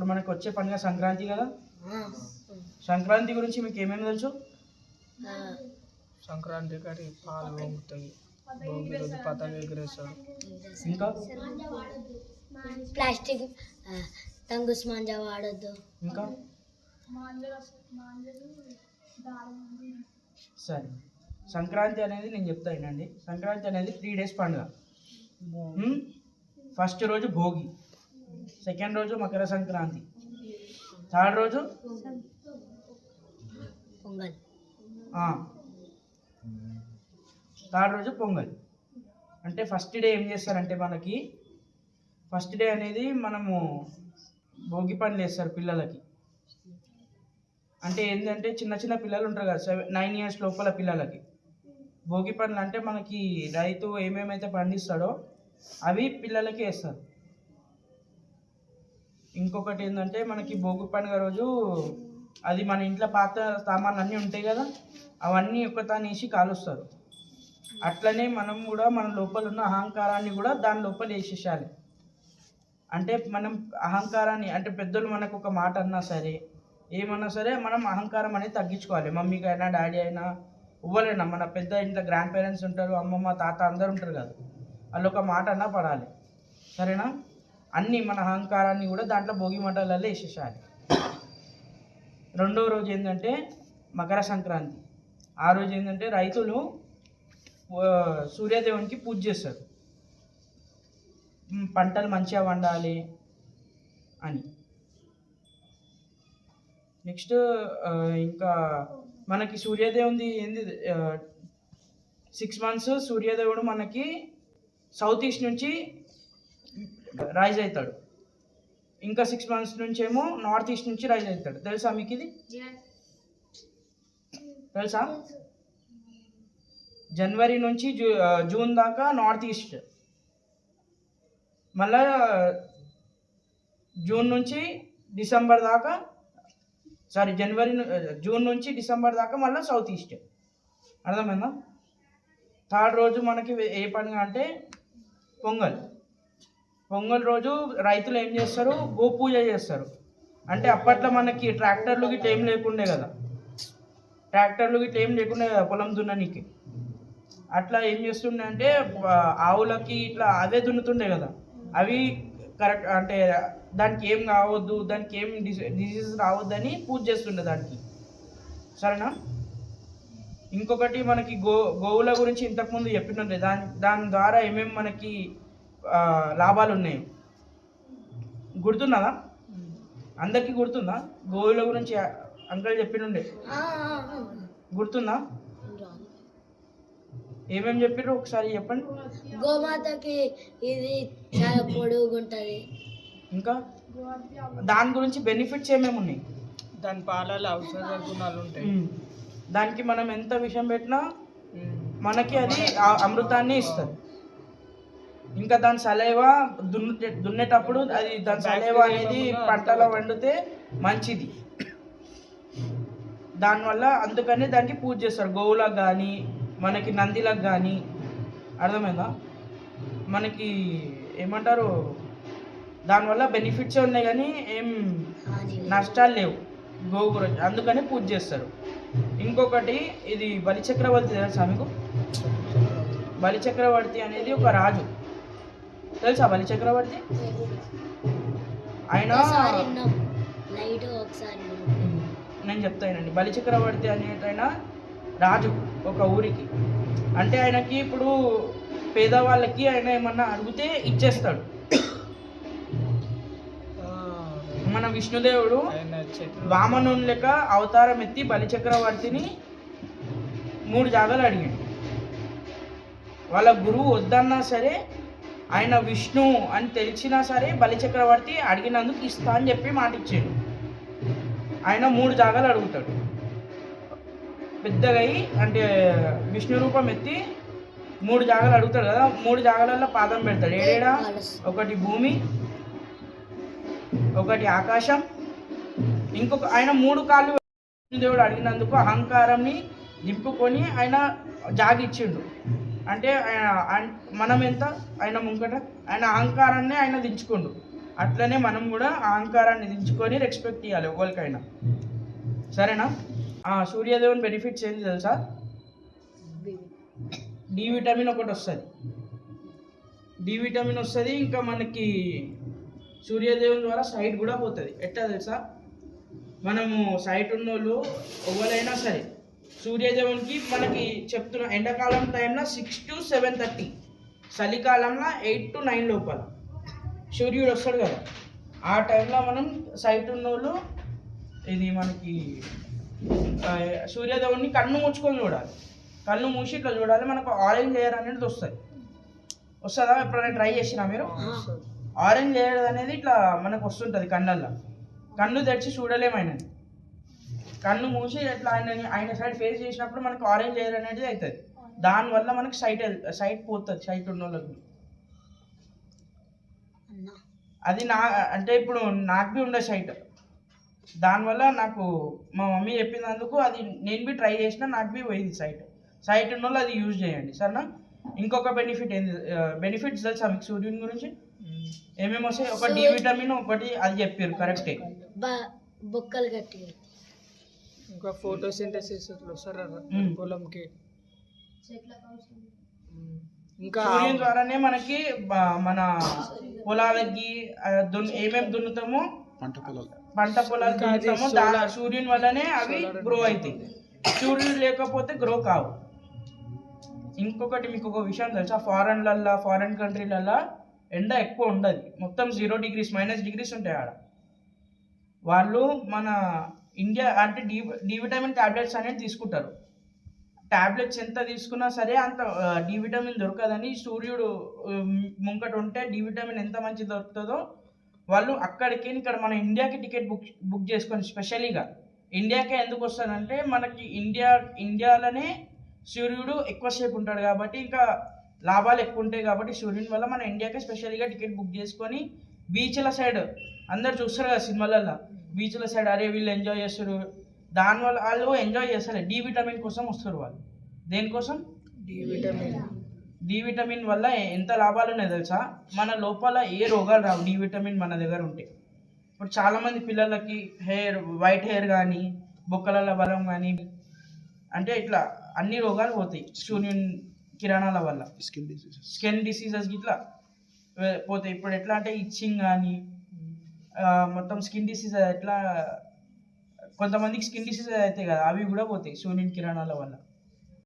ఇప్పుడు మనకు వచ్చే పండుగ సంక్రాంతి కదా. సంక్రాంతి గురించి మీకు ఏమేమి తెలుసు? సంక్రాంతి కాడి పాలు పొంగుతాయి, భోగి రోజు పతంగ ఎగరేస్తారు. ఇంకా ప్లాస్టిక్ తంగుస్ మాంజా వాడొద్దు. ఇంకా సరే, సంక్రాంతి అనేది నేను చెప్తా వినండి. సంక్రాంతి అనేది 3 days పండుగ. ఫస్ట్ రోజు భోగి, సెకండ్ రోజు మకర సంక్రాంతి, థర్డ్ రోజు పొంగల్. థర్డ్ రోజు పొంగల్. అంటే ఫస్ట్ డే ఏం చేస్తారంటే మనకి ఫస్ట్ డే అనేది మనము భోగి పనులు వేస్తారు పిల్లలకి. అంటే ఏంటంటే చిన్న చిన్న పిల్లలు ఉంటారు కదా, 9 years లోపల పిల్లలకి భోగి పనులు అంటే మనకి రైతు ఏమేమైతే పండిస్తాడో అవి పిల్లలకి వేస్తారు. ఇంకొకటి ఏంటంటే మనకి భోగి పండుగ రోజు అది మన ఇంట్లో పాత సామాన్లు అన్నీ ఉంటాయి కదా, అవన్నీ ఒకతాన్ని వేసి కాలుస్తారు. అట్లనే మనం కూడా మన లోపల ఉన్న అహంకారాన్ని కూడా దాని లోపల వేసేసాలి. అంటే మనం అహంకారాన్ని అంటే పెద్దలు మనకు ఒక మాట అన్నా సరే ఏమన్నా సరే మనం అహంకారం అనేది తగ్గించుకోవాలి. మమ్మీకి అయినా డాడీ అయినా ఇవ్వలేనా, మన పెద్ద ఇంట్లో గ్రాండ్ పేరెంట్స్ ఉంటారు, అమ్మమ్మ తాత అందరు ఉంటారు కదా, వాళ్ళు ఒక మాట అన్నా పడాలి. సరేనా? అన్నీ మన అహంకారాన్ని కూడా దాంట్లో భోగి మంటలలో వేసేసాలి. రెండవ రోజు ఏంటంటే మకర సంక్రాంతి. ఆ రోజు ఏంటంటే రైతులు సూర్యదేవునికి పూజ చేస్తారు, పంటలు మంచిగా పండాలి అని. నెక్స్ట్ ఇంకా మనకి సూర్యదేవుని ఏంది 6 months సూర్యదేవుడు మనకి సౌత్ ఈస్ట్ నుంచి రైజ్ అవుతాడు. ఇంకా 6 months నుంచి ఏమో నార్త్ ఈస్ట్ నుంచి రైజ్ అవుతాడు. తెలుసా మీకు ఇది? తెలుసా? జనవరి నుంచి జూన్ దాకా నార్త్ ఈస్ట్, మళ్ళా జూన్ నుంచి డిసెంబర్ దాకా జూన్ నుంచి డిసెంబర్ దాకా మళ్ళీ సౌత్ ఈస్ట్. అర్థమైందా? థర్డ్ రోజు మనకి ఏ పండుగ అంటే పొంగల్. పొంగల్ రోజు రైతులు ఏం చేస్తారు? గోపూజ చేస్తారు. అంటే అప్పట్లో మనకి ట్రాక్టర్లు గిట్ల ఏం లేకుండే కదా, పొలం దున్ననీకి. అట్లా ఏం చేస్తుండే అంటే ఆవులకి ఇట్లా అదే దున్నుతుండే కదా, అవి కరెక్ట్ అంటే దానికి ఏం కావద్దు, దానికి ఏం డిసీజెస్ రావద్దని పూజ చేస్తుండే దానికి. సరేనా? ఇంకొకటి మనకి గోవుల గురించి ఇంతకుముందు చెప్పినట్లే, దాని ద్వారా ఏమేమి మనకి లాభాలు ఉన్నాయి గుర్తున్నదా? అందరికీ గుర్తుందా? గోవుల గురించి అంకల్ చెప్పినుండే గుర్తుందా? ఏమేమి చెప్పారు ఒకసారి చెప్పండి. గోమాతకి ఇది చాలా పొడుగుంటది. ఇంకా దాని గురించి బెనిఫిట్స్ ఏమేమి ఉన్నాయి? దాని పాలలో ఔషధ గుణాలు ఉంటాయి. దానికి మనం ఎంత విషయం పెట్టినా మనకి అది అమృతాన్ని ఇస్తుంది. ఇంకా దాని సలైవా దున్నేటప్పుడు అది దాని సలైవా అనేది పంటలో వండితే మంచిది. దానివల్ల అందుకని దానికి పూజ చేస్తారు. గోవులకు కానీ మనకి నందిలకు కానీ. అర్థమైందా? మనకి ఏమంటారు, దానివల్ల బెనిఫిట్సే ఉన్నాయి కానీ ఏం నష్టాలు లేవు గోవు గురించి, అందుకని పూజ చేస్తారు. ఇంకొకటి ఇది బలిచక్రవర్తి తెలుసా మీకు? బలిచక్రవర్తి అనేది ఒక రాజు. తెలుసా బలిచక్రవర్తి? ఆయన నేను చెప్తానండి. బలిచక్రవర్తి అనేటైనా రాజు ఒక ఊరికి. అంటే ఆయనకి ఇప్పుడు పేదవాళ్ళకి ఆయన ఏమన్నా అడిగితే ఇచ్చేస్తాడు. మన విష్ణుదేవుడు వామనుని లెక్క అవతారం ఎత్తి బలిచక్రవర్తిని 3 జాగాలు అడిగాడు. వాళ్ళ గురువు వద్దన్నా సరే ఆయన విష్ణు అని తెలిసినా సరే బలిచక్రవర్తి అడిగినందుకు ఇస్తా అని చెప్పి మాట ఇచ్చాడు. ఆయన 3 జాగాలు అడుగుతాడు. పెద్దగా అంటే విష్ణు రూపం ఎత్తి 3 జాగాలు అడుగుతాడు కదా, 3 జాగాలలో పాదం పెడతాడు. ఏడేడా? ఒకటి భూమి, ఒకటి ఆకాశం, ఇంకొక ఆయన 3 కాళ్ళు దేవుడు అడిగినందుకు అహంకారాన్ని దింపుకొని ఆయన జాగిచ్చిండు. అంటే మనం ఎంత ఆయన ముంగట ఆయన అహంకారాన్ని ఆయన దించుకుండు. అట్లనే మనం కూడా అహంకారాన్ని దించుకొని రెస్పెక్ట్ ఇవ్వాలి ఎవరికైనా. సరేనా? సూర్యదేవుని బెనిఫిట్స్ ఏంటి తెలుసా? డి విటమిన్ ఒకటి వస్తుంది. డి విటమిన్ వస్తుంది. ఇంకా మనకి సూర్యదేవుని ద్వారా సైట్ కూడా పోతుంది. ఎట్లా తెలుసా? మనము సైట్ ఉన్నోళ్ళు ఎవరైనా సరే సూర్యదేవునికి మనకి చెప్తున్న ఎండాకాలం టైంలో 6 to 7:30, చలికాలంలో 8 to 9 లోపల సూర్యుడు వస్తాడు కదా, ఆ టైంలో మనం సైట్ ఉన్నోళ్ళు ఇది మనకి సూర్యదేవుని కన్ను మూసుకొని చూడాలి. కన్ను మూసి ఇట్లా చూడాలి. మనకు ఆరెంజ్ లేయర్ అనేది వస్తుందా? ఎప్పుడైనా ట్రై చేసినా మీరు? ఆరెంజ్ లేయర్ అనేది ఇట్లా మనకు వస్తుంటుంది కళ్ళల్లో. కన్ను తెరిచి చూడలేమైనది. కన్ను మూసి ఇట్లా ఆయన సైడ్ ఫేస్ చేసినప్పుడు మనకు ఆరెంజ్ లేయర్ అనేది అవుతుంది. దానివల్ల మనకి సైట్ పోతుంది సైట్ ఉన్న వాళ్ళకి. అది అంటే ఇప్పుడు నాకు బి ఉండే సైట్, దానివల్ల నాకు మా మమ్మీ చెప్పినందుకు అది నేను బి ట్రై చేసిన, నాకు బి పోయింది సైట్ ఉన్న వాళ్ళు అది యూజ్ చేయండి. సరేనా? ఇంకొక బెనిఫిట్ ఏంది, బెనిఫిట్స్ తెలుసా మీకు సూర్యుని గురించి? ఏమేమి వస్తాయి? ఒక డి విటమిన్, ఒకటి అది చెప్పారు కరెక్టే. బొక్కలు గట్టి, ఇంకా ఫోటోసింథసిస్ వస్తారా పొలంకి. ఇంకా సూర్యుని ద్వారానే మనకి మన పొలాలకి ఏమేమి దున్నుతామో, పంట పొలాలు దున్నుతామో సూర్యుని వల్లనే అవి గ్రో అవుతాయి. సూర్యుడు లేకపోతే గ్రో కావు. ఇంకొకటి మీకు ఒక విషయం తెలుసా? ఫారెన్ కంట్రీలల్లో ఎండ ఎక్కువ ఉండదు. మొత్తం 0 degrees -degrees ఉంటాయి ఆడ. వాళ్ళు మన ఇండియా అంటే డి విటమిన్ ట్యాబ్లెట్స్ అనేది తీసుకుంటారు. ట్యాబ్లెట్స్ ఎంత తీసుకున్నా సరే అంత డి విటమిన్ దొరకదని, సూర్యుడు ముంగట ఉంటే డి విటమిన్ ఎంత మంచి దొరుకుతుందో వాళ్ళు అక్కడికి ఇక్కడ మన ఇండియాకి టికెట్ బుక్ చేసుకొని స్పెషల్గా ఇండియాకే ఎందుకు వస్తానంటే మనకి ఇండియాలోనే సూర్యుడు ఎక్కువసేపు ఉంటాడు కాబట్టి ఇంకా లాభాలు ఎక్కువ ఉంటాయి కాబట్టి సూర్యుని వల్ల మన ఇండియాకే స్పెషల్గా టికెట్ బుక్ చేసుకొని బీచ్ల సైడ్ అందరు చూస్తారు కదా సినిమాలలో, బీచ్ల సైడ్ అరే వీళ్ళు ఎంజాయ్ చేస్తారు. దానివల్ల వాళ్ళు ఎంజాయ్ చేస్తారు, డి విటమిన్ కోసం వస్తారు వాళ్ళు. దేనికోసం? డి విటమిన్ వల్ల ఎంత లాభాలు ఉన్నాయి తెలుసా? మన లోపల ఏ రోగాలు రావు డి విటమిన్ మన దగ్గర ఉంటే. ఇప్పుడు చాలామంది పిల్లలకి వైట్ హెయిర్ కానీ, బొక్కల బలం కానీ, అంటే ఇట్లా అన్ని రోగాలు పోతాయి సూర్యుని కిరణాల వల్ల. స్కిన్ డిసీజెస్ ఇట్లా పోతాయి. ఇప్పుడు ఎట్లా అంటే ఇచ్చింగ్ కానీ మొత్తం స్కిన్ డిసీజ్ ఎట్లా కొంతమందికి స్కిన్ డిసీజ్ అవుతాయి కదా, అవి కూడా పోతాయి సూర్యుని కిరణాల వల్ల.